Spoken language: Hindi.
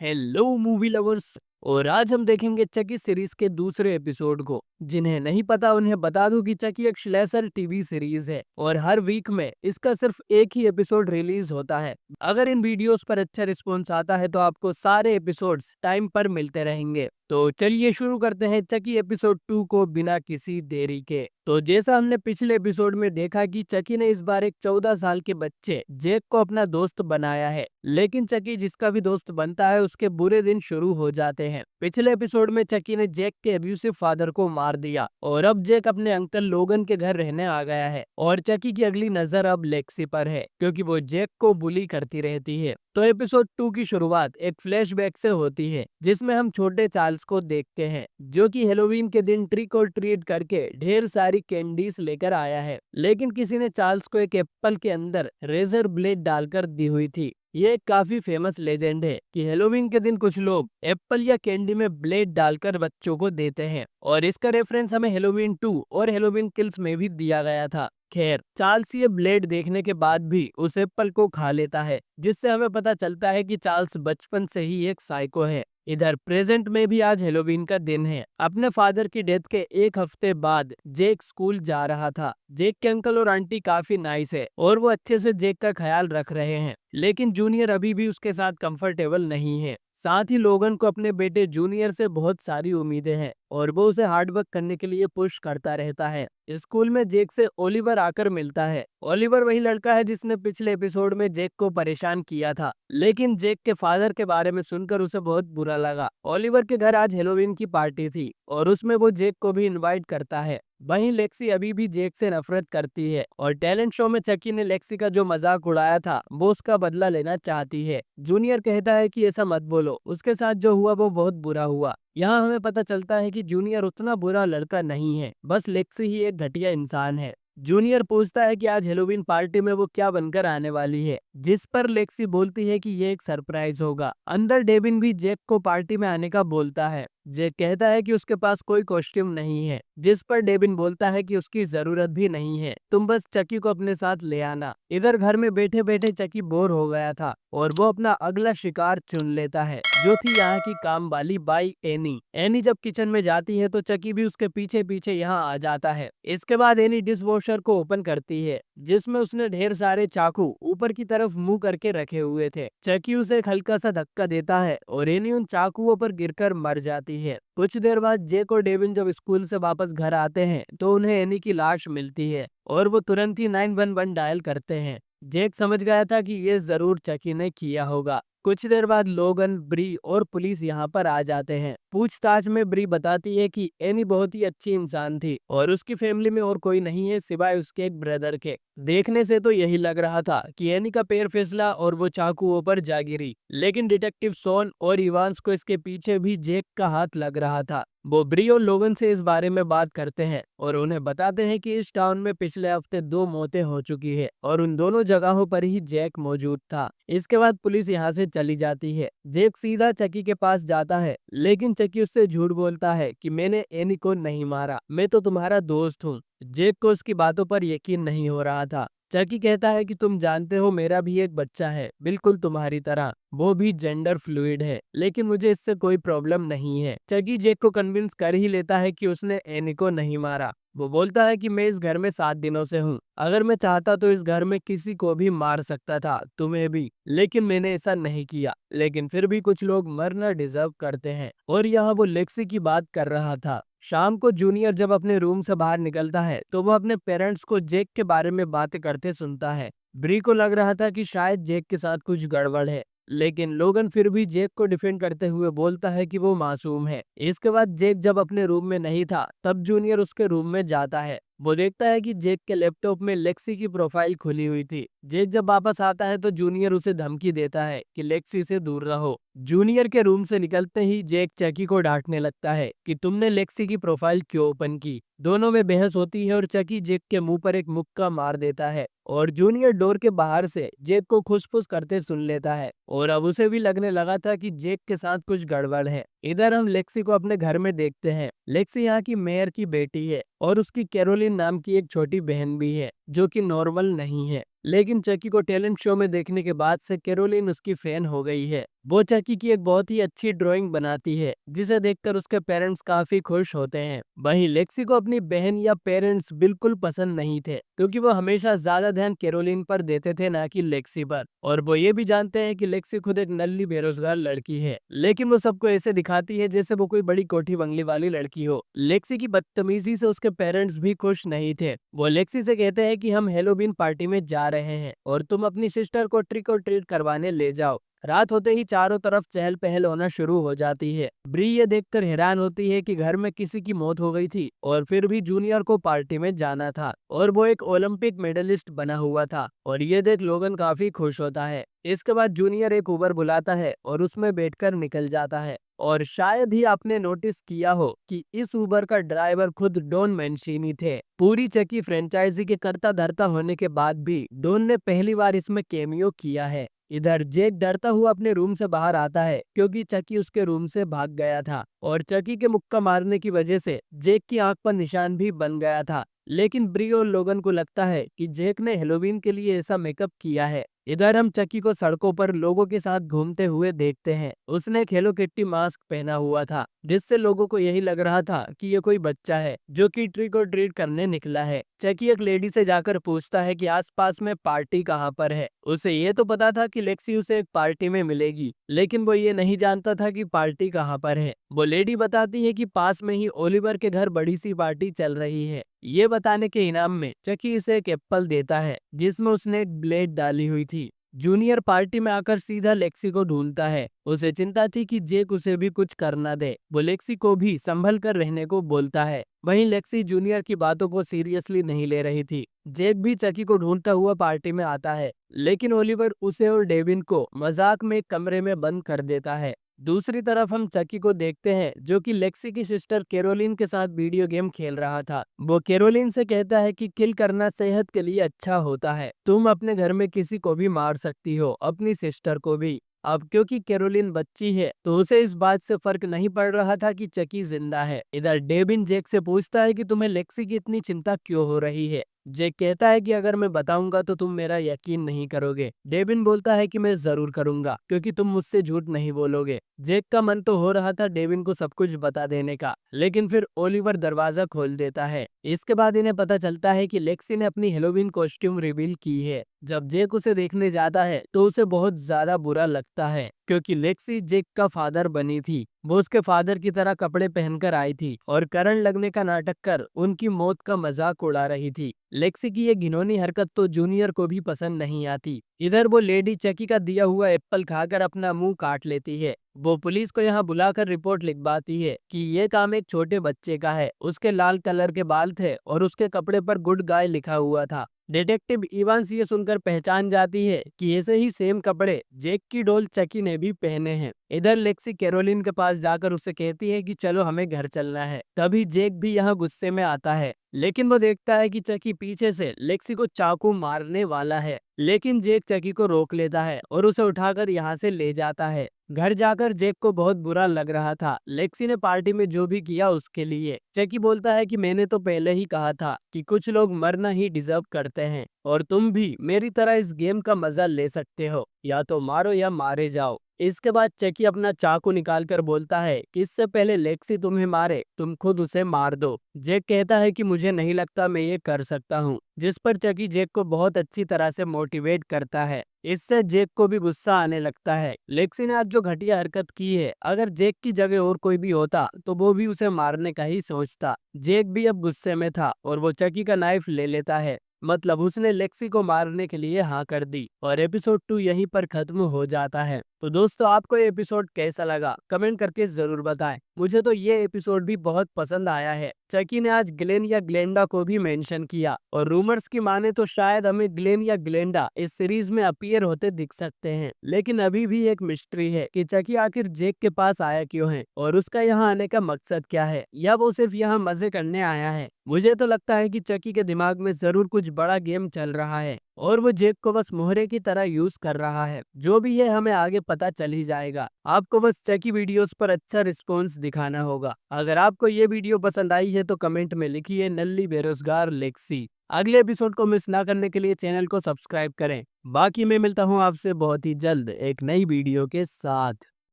Hello movie lovers. और आज हम देखेंगे चकी सीरीज के दूसरे एपिसोड को। जिन्हें नहीं पता उन्हें बता दूं कि चकी एक स्लेशर टीवी सीरीज है और हर वीक में इसका सिर्फ एक ही एपिसोड रिलीज होता है। अगर इन वीडियोस पर अच्छा रिस्पॉन्स आता है तो आपको सारे एपिसोड्स टाइम पर मिलते रहेंगे। तो चलिए शुरू करते हैं चकी एपिसोड 2 को बिना किसी देरी के। तो जैसा हमने पिछले एपिसोड में देखा कि चकी ने इस बार एक 14 साल के बच्चे जैक को अपना दोस्त बनाया है, लेकिन चकी जिसका भी दोस्त बनता है उसके बुरे दिन शुरू हो जाते हैं। पिछले एपिसोड में चकी ने जैक के अब्यूसिव फादर को मार दिया और अब जैक अपने अंकल लोगन के घर रहने आ गया है और चकी की अगली नजर अब लेक्सी पर है क्योंकि वो जैक को बुली करती रहती है। तो एपिसोड 2 की शुरुआत एक फ्लैशबैक से होती है जिसमें हम छोटे चार्ल्स को देखते हैं जो कि हेलोवीन के दिन ट्रिक और ट्रीट करके ढेर सारी कैंडीज लेकर आया है, लेकिन किसी ने चार्ल्स को एक एप्पल के अंदर रेजर ब्लेड डालकर दी हुई थी। ये एक काफी फेमस लेजेंड है कि हेलोवीन के दिन कुछ लोग एप्पल या कैंडी में ब्लेड डालकर बच्चों को देते हैं और इसका रेफरेंस हमें हेलोवीन 2 और हेलोवीन किल्स में भी दिया गया था। खैर, चार्ल्स ये ब्लेड देखने के बाद भी उस एप्पल को खा लेता है जिससे हमें पता चलता है कि चार्ल्स बचपन से ही एक साइको है। इधर प्रेजेंट में भी आज हेलोवीन का दिन है। अपने फादर की डेथ के एक हफ्ते बाद जेक स्कूल जा रहा था। जेक के अंकल और आंटी काफी नाइस है और वो अच्छे से जेक का ख्याल रख रहे हैं, लेकिन जूनियर अभी भी उसके साथ कंफर्टेबल नहीं है। साथ ही लोगन को अपने बेटे जूनियर से बहुत सारी उम्मीदें हैं और वो उसे हार्डवर्क करने के लिए पुश करता रहता है। स्कूल में जेक से ओलिवर आकर मिलता है। ओलिवर वही लड़का है जिसने पिछले एपिसोड में जेक को परेशान किया था, लेकिन जेक के फादर के बारे में सुनकर उसे बहुत बुरा लगा। ओलिवर के घर आज हेलोवीन की पार्टी थी और उसमें वो जेक को भी इनवाइट करता है। वहीं लेक्सी अभी भी जेक से नफरत करती है और टैलेंट शो में चकी ने लेक्सी का जो मजाक उड़ाया था वो उसका बदला लेना चाहती है। जूनियर कहता है कि ऐसा मत बोलो, उसके साथ जो हुआ वो बहुत बुरा हुआ। यहाँ हमें पता चलता है कि जूनियर उतना बुरा लड़का नहीं है, बस लेक्सी ही एक घटिया इंसान है। जूनियर पूछता है कि आज हेलोवीन पार्टी में वो क्या बनकर आने वाली है, जिस पर लेक्सी बोलती है कि ये एक सरप्राइज होगा। अंदर डेविन भी जेक को पार्टी में आने का बोलता है। जेक कहता है कि उसके पास कोई कॉस्ट्यूम नहीं है, जिस पर डेविन बोलता है कि उसकी जरूरत भी नहीं है, तुम बस चकी को अपने साथ ले आना। इधर घर में बैठे बैठे चकी बोर हो गया था और वो अपना अगला शिकार चुन लेता है जो थी यहाँ की काम वाली बाई एनी। एनी जब किचन में जाती है तो चकी भी उसके पीछे पीछे यहाँ आ जाता है। इसके बाद एनी डिश वॉशर को ओपन करती है जिसमें उसने ढेर सारे चाकू ऊपर की तरफ मुंह करके रखे हुए थे। चकी उसे एक हल्का सा धक्का देता है और एनी उन चाकुओं पर गिरकर मर जाती है। कुछ देर बाद जेक और डेविन जब स्कूल से वापस घर आते हैं तो उन्हें एनी की लाश मिलती है और वो तुरंत ही 911 डायल करते हैं। जेक समझ गया था कि ये जरूर चकी ने किया होगा। कुछ देर बाद लोगन, ब्री और पुलिस यहाँ पर आ जाते हैं। पूछताछ में ब्री बताती है कि एनी बहुत ही अच्छी इंसान थी और उसकी फैमिली में और कोई नहीं है सिवाय उसके एक ब्रदर के। देखने से तो यही लग रहा था कि एनी का पैर फिसला और वो चाकुओं पर जा गिरी, लेकिन डिटेक्टिव शॉन और इवांस को इसके पीछे भी जेक का हाथ लग रहा था। वो ब्री और लोगन से इस बारे में बात करते हैं और उन्हें बताते हैं कि इस टाउन में पिछले हफ्ते 2 मौतें हो चुकी है और उन दोनों जगहों पर ही जैक मौजूद था। इसके बाद पुलिस यहाँ से चली जाती है। जैक सीधा चकी के पास जाता है, लेकिन चकी उससे झूठ बोलता है कि मैंने एनी को नहीं मारा, मैं तो तुम्हारा दोस्त हूँ। जैक को उसकी बातों पर यकीन नहीं हो रहा था। चकी कहता है कि तुम जानते हो मेरा भी एक बच्चा है, बिल्कुल तुम्हारी तरह, वो भी जेंडर फ्लूइड है, लेकिन मुझे इससे कोई प्रॉब्लम नहीं है। चकी जेक को कन्विंस कर ही लेता है कि उसने एनी को नहीं मारा। वो बोलता है कि मैं इस घर में 7 दिनों से हूँ, अगर मैं चाहता तो इस घर में किसी को भी मार सकता था, तुम्हें भी, लेकिन मैंने ऐसा नहीं किया। लेकिन फिर भी कुछ लोग मरना डिजर्व करते हैं। और यहाँ वो लेक्सी की बात कर रहा था। शाम को जूनियर जब अपने रूम से बाहर निकलता है तो वो अपने पेरेंट्स को जेक के बारे में बातें करते सुनता है। ब्री को लग रहा था कि शायद जेक के साथ कुछ गड़बड़ है, लेकिन लोगन फिर भी जेक को डिफेंड करते हुए बोलता है कि वो मासूम है। इसके बाद जेक जब अपने रूम में नहीं था तब जूनियर उसके रूम में जाता है। वो देखता है कि जेक के लैपटॉप में लेक्सी की प्रोफाइल खुली हुई थी। जेक जब वापस आता है तो जूनियर उसे धमकी देता है कि लेक्सी से दूर रहो। जूनियर के रूम से निकलते ही जेक चकी को डांटने लगता है कि तुमने लेक्सी की प्रोफाइल क्यों ओपन की। दोनों में बहस होती है और चकी जेक के मुंह पर एक मुक्का मार देता है और जूनियर डोर के बाहर से जेक को खुसफुस करते सुन लेता है। और अब उसे भी लगने लगा था कि जेक के साथ कुछ गड़बड़ है। इधर हम लेक्सी को अपने घर में देखते हैं। लेक्सी यहाँ की मेयर की बेटी है और उसकी कैरोलिन नाम की एक छोटी बहन भी है जो कि नॉर्मल नहीं है। लेकिन चकी को टैलेंट शो में देखने के बाद से कैरोलिन उसकी फैन हो गई है। वो चकी की एक बहुत ही अच्छी ड्राइंग बनाती है जिसे देखकर उसके पेरेंट्स काफी खुश होते हैं। वहीं लेक्सी को अपनी बहन या पेरेंट्स बिल्कुल पसंद नहीं थे क्योंकि वो हमेशा ज्यादा ध्यान कैरोलिन पर देते थे ना कि लेक्सी पर। और वो ये भी जानते हैं कि लेक्सी खुद एक नल्ली बेरोजगार लड़की है, लेकिन वो सबको ऐसे दिखाती है जैसे वो कोई बड़ी कोठी बंगले वाली लड़की हो। लेक्सी की बदतमीजी से उसके पेरेंट्स भी खुश नहीं थे। वो लेक्सी से कहते हैं कि हम हेलोवीन पार्टी में जा रहे हैं और तुम अपनी सिस्टर को ट्रिक और ट्रीट करवाने ले जाओ। रात होते ही चारों तरफ चहल पहल होना शुरू हो जाती है। ब्री ये देखकर हैरान होती है कि घर में किसी की मौत हो गई थी और फिर भी जूनियर को पार्टी में जाना था और वो एक ओलंपिक मेडलिस्ट बना हुआ था। और ये देख लोगन काफी खुश होता है। इसके बाद जूनियर एक उबर बुलाता है और उसमें बैठकर निकल जाता है। और शायद ही आपने नोटिस किया हो कि इस उबर का ड्राइवर खुद डॉन मैंचिनी थे। पूरी चकी फ्रेंचाइजी के कर्ता धर्ता होने के बाद भी डॉन ने पहली बार इसमें कैमियो किया है। इधर जेक डरता हुआ अपने रूम से बाहर आता है क्योंकि चकी उसके रूम से भाग गया था और चकी के मुक्का मारने की वजह से जेक की आंख पर निशान भी बन गया था। लेकिन ब्री और लोगन को लगता है कि जेक ने हेलोवीन के लिए ऐसा मेकअप किया है। इधर हम चकी को सड़कों पर लोगों के साथ घूमते हुए देखते हैं। उसने एक हेलो किट्टी मास्क पहना हुआ था जिससे लोगों को यही लग रहा था कि ये कोई बच्चा है जो कि ट्रिक और ट्रीट करने निकला है। चकी एक लेडी से जाकर पूछता है कि आसपास में पार्टी कहाँ पर है। उसे ये तो पता था कि लेक्सी उसे एक पार्टी में मिलेगी, लेकिन वो ये नहीं जानता था कि पार्टी कहाँ पर है। वो लेडी बताती है कि पास में ही ओलिवर के घर बड़ी सी पार्टी चल रही है। ये बताने के इनाम में चकी इसे एक एप्पल देता है जिसमें उसने एक ब्लेड डाली हुई थी। जूनियर पार्टी में आकर सीधा लेक्सी को ढूंढता है। उसे चिंता थी कि जेक उसे भी कुछ करना दे। वो लेक्सी को भी संभल कर रहने को बोलता है। वहीं लेक्सी जूनियर की बातों को सीरियसली नहीं ले रही थी। जेक भी चकी को ढूंढता हुआ पार्टी में आता है, लेकिन ओलिवर उसे और डेविन को मजाक में एक कमरे में बंद कर देता है। दूसरी तरफ हम चकी को देखते हैं जो कि लेक्सी की सिस्टर कैरोलिन के साथ वीडियो गेम खेल रहा था। वो कैरोलिन से कहता है कि किल करना सेहत के लिए अच्छा होता है, तुम अपने घर में किसी को भी मार सकती हो, अपनी सिस्टर को भी। अब क्योंकि कैरोलिन बच्ची है तो उसे इस बात से फर्क नहीं पड़ रहा था कि चकी जिंदा है। इधर डेविन जेक से पूछता है कि तुम्हें लेक्सी की इतनी चिंता क्यों हो रही है। जेक कहता है कि अगर मैं बताऊंगा तो तुम मेरा यकीन नहीं करोगे। डेविन बोलता है कि मैं जरूर करूंगा क्योंकि तुम मुझसे झूठ नहीं बोलोगे। जेक का मन तो हो रहा था डेविन को सब कुछ बता देने का, लेकिन फिर ओलिवर दरवाजा खोल देता है। इसके बाद इन्हें पता चलता है कि लेक्सी ने अपनी हेलोवीन कॉस्ट्यूम रिवील की है। जब जेक उसे देखने जाता है तो उसे बहुत ज्यादा बुरा लगता है क्योंकि लेक्सी जेक का फादर बनी थी। वो उसके फादर की तरह कपड़े पहनकर आई थी और करंट लगने का नाटक कर उनकी मौत का मजाक उड़ा रही थी। लेक्सी की ये घिनौनी हरकत तो जूनियर को भी पसंद नहीं आती। इधर वो लेडी चकी का दिया हुआ एप्पल खाकर अपना मुंह काट लेती है। वो पुलिस को यहाँ बुलाकर रिपोर्ट लिखवाती है कि ये काम एक छोटे बच्चे का है। उसके लाल कलर के बाल थे और उसके कपड़े पर गुड गाय लिखा हुआ था। डिटेक्टिव इवांस ये सुनकर पहचान जाती है कि ऐसे ही सेम कपड़े जेक की डॉल चकी ने भी पहने हैं। इधर लेक्सी कैरोलिन के पास जाकर उसे कहती है कि चलो हमें घर चलना है। तभी जेक भी यहाँ गुस्से में आता है, लेकिन वो देखता है कि चकी पीछे से लेक्सी को चाकू मारने वाला है। लेकिन जेक चकी को रोक लेता है और उसे उठाकर यहाँ से ले जाता है। घर जाकर जेक को बहुत बुरा लग रहा था लेक्सी ने पार्टी में जो भी किया उसके लिए। चकी बोलता है कि मैंने तो पहले ही कहा था कि कुछ लोग मरना ही डिजर्व करते हैं और तुम भी मेरी तरह इस गेम का मजा ले सकते हो, या तो मारो या मारे जाओ। इसके बाद चकी अपना चाकू निकालकर बोलता है कि इससे पहले लेक्सी तुम्हें मारे तुम खुद उसे मार दो। जेक कहता है कि मुझे नहीं लगता मैं ये कर सकता हूँ, जिस पर चकी जेक को बहुत अच्छी तरह से मोटिवेट करता है। इससे जेक को भी गुस्सा आने लगता है। लेक्सी ने आज जो घटिया हरकत की है, अगर जेक की जगह और कोई भी होता तो वो भी उसे मारने का ही सोचता। जेक भी अब गुस्से में था और वो चकी का नाइफ ले लेता है। मतलब उसने लेक्सी को मारने के लिए हाँ कर दी और एपिसोड 2 यहीं पर खत्म हो जाता है। तो दोस्तों आपको ये एपिसोड कैसा लगा कमेंट करके जरूर बताएं। मुझे तो ये एपिसोड भी बहुत पसंद आया है। चकी ने आज ग्लेन या ग्लेंडा को भी मेंशन किया और रूमर्स की माने तो शायद हमें ग्लेन या ग्लेंडा इस सीरीज में अपीयर होते दिख सकते हैं। लेकिन अभी भी एक मिस्ट्री है कि चकी आखिर जेक के पास आया क्यों है और उसका यहाँ आने का मकसद क्या है, या वो सिर्फ यहाँ मजे करने आया है। मुझे तो लगता है कि चकी के दिमाग में जरूर कुछ बड़ा गेम चल रहा है। और वो जैक को बस मोहरे की तरह यूज कर रहा है। जो भी है हमें आगे पता चल ही जाएगा। आपको बस चकी वीडियोस पर अच्छा रिस्पॉन्स दिखाना होगा। अगर आपको ये वीडियो पसंद आई है तो कमेंट में लिखिए नल्ली बेरोजगार लेक्सी। अगले एपिसोड को मिस ना करने के लिए चैनल को सब्सक्राइब करें। बाकी मैं मिलता हूँ आपसे बहुत ही जल्द एक नई वीडियो के साथ।